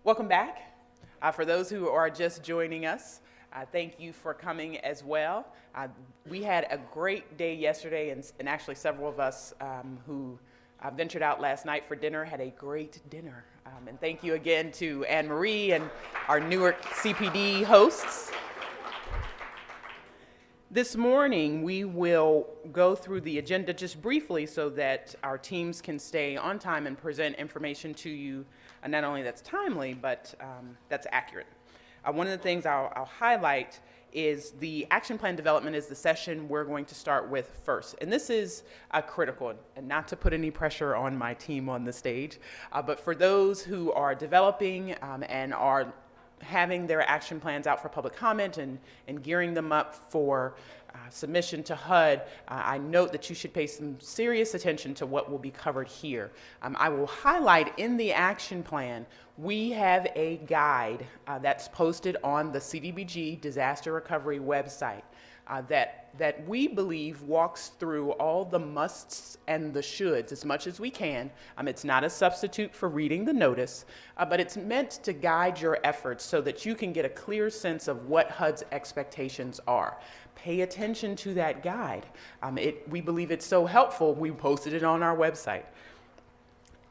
Welcome back. For those who are just joining us, thank you for coming as well. We had a great day yesterday, and actually several of us who ventured out last night for dinner had a great dinner. And thank you again to Anne Marie and our Newark CPD hosts. This morning, we will go through the agenda just briefly so that our teams can stay on time and present information to you, not only that's timely, but that's accurate. One of the things I'll highlight is the action plan development is the session we're going to start with first. And this is critical, and not to put any pressure on my team on the stage, but for those who are developing and are having their action plans out for public comment and gearing them up for submission to HUD, I note that you should pay some serious attention to what will be covered here. I will highlight in the action plan, we have a guide that's posted on the CDBG Disaster Recovery website that we believe walks through all the musts and the shoulds as much as we can. It's not a substitute for reading the notice, but it's meant to guide your efforts so that you can get a clear sense of what HUD's expectations are. Pay attention to that guide. We believe it's so helpful, we posted it on our website.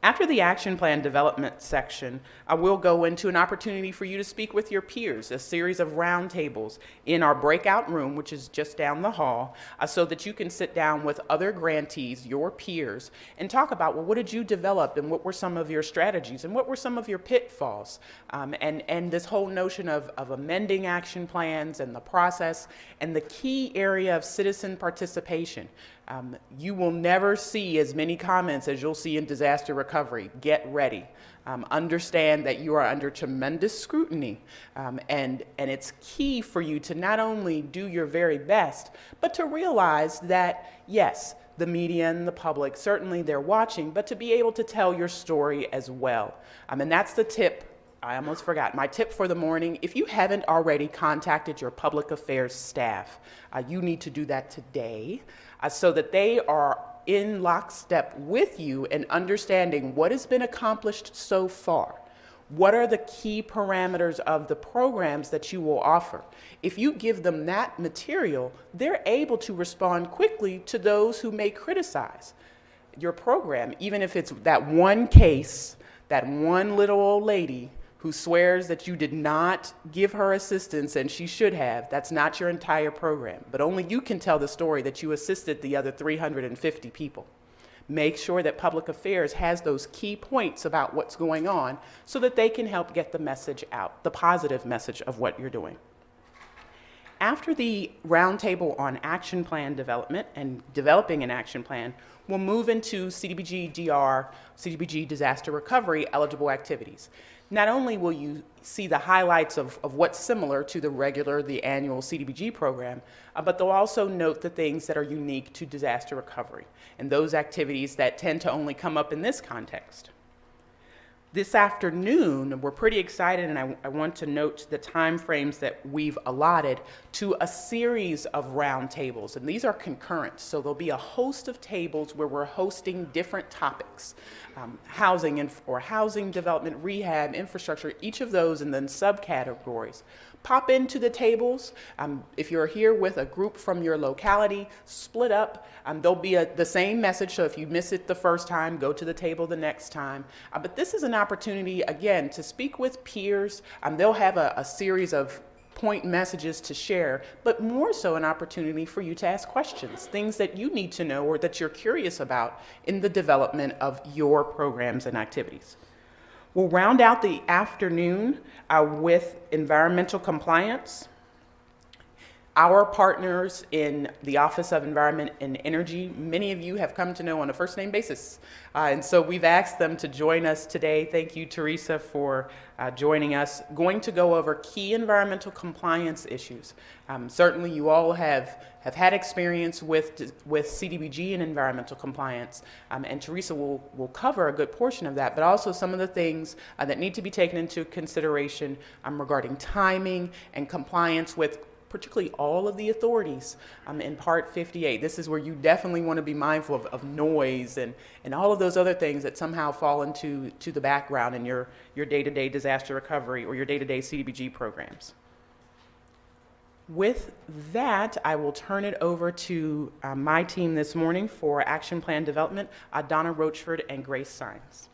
After the action plan development section, I will go into an opportunity for you to speak with your peers, a series of roundtables in our breakout room, which is just down the hall, so that you can sit down with other grantees, your peers, and talk about, well, what did you develop and what were some of your strategies and what were some of your pitfalls? And this whole notion of amending action plans and the process and the key area of citizen participation. You will never see as many comments as you'll see in disaster recovery. Get ready. Understand that you are under tremendous scrutiny, and it's key for you to not only do your very best, but to realize that, yes, the media and the public, certainly they're watching, but to be able to tell your story as well. And that's the tip. I almost forgot. My tip for the morning, if you haven't already contacted your public affairs staff, you need to do that today so that they are in lockstep with you in understanding what has been accomplished so far. What are the key parameters of the programs that you will offer? If you give them that material, they're able to respond quickly to those who may criticize your program, even if it's that one case, that one little old lady who swears that you did not give her assistance and she should have. That's not your entire program, but only you can tell the story that you assisted the other 350 people. Make sure that public affairs has those key points about what's going on so that they can help get the message out, the positive message of what you're doing. After the roundtable on action plan development and developing an action plan, we'll move into CDBG-DR, CDBG Disaster Recovery eligible activities. Not only will you see the highlights of what's similar to the annual CDBG program, but they'll also note the things that are unique to disaster recovery and those activities that tend to only come up in this context. This afternoon, we're pretty excited, and I want to note the time frames that we've allotted to a series of roundtables, and these are concurrent, so there'll be a host of tables where we're hosting different topics, housing or housing development, rehab, infrastructure, each of those, and then subcategories. Pop into the tables. If you're here with a group from your locality, split up. There'll be the same message, so if you miss it the first time, go to the table the next time. But this is an opportunity, again, to speak with peers. They'll have a series of point messages to share, but more so an opportunity for you to ask questions, things that you need to know or that you're curious about in the development of your programs and activities. We'll round out the afternoon with environmental compliance. Our partners in the Office of Environment and Energy, many of you have come to know on a first name basis. And so we've asked them to join us today. Thank you, Teresa, for joining us. Going to go over key environmental compliance issues. Certainly you all have had experience with CDBG and environmental compliance, and Teresa will cover a good portion of that, but also some of the things that need to be taken into consideration regarding timing and compliance with particularly all of the authorities in Part 58. This is where you definitely want to be mindful of noise and all of those other things that somehow fall into the background in your day-to-day disaster recovery or your day-to-day CDBG programs. With that, I will turn it over to my team this morning for action plan development, Donna Rochford and Grace Sines.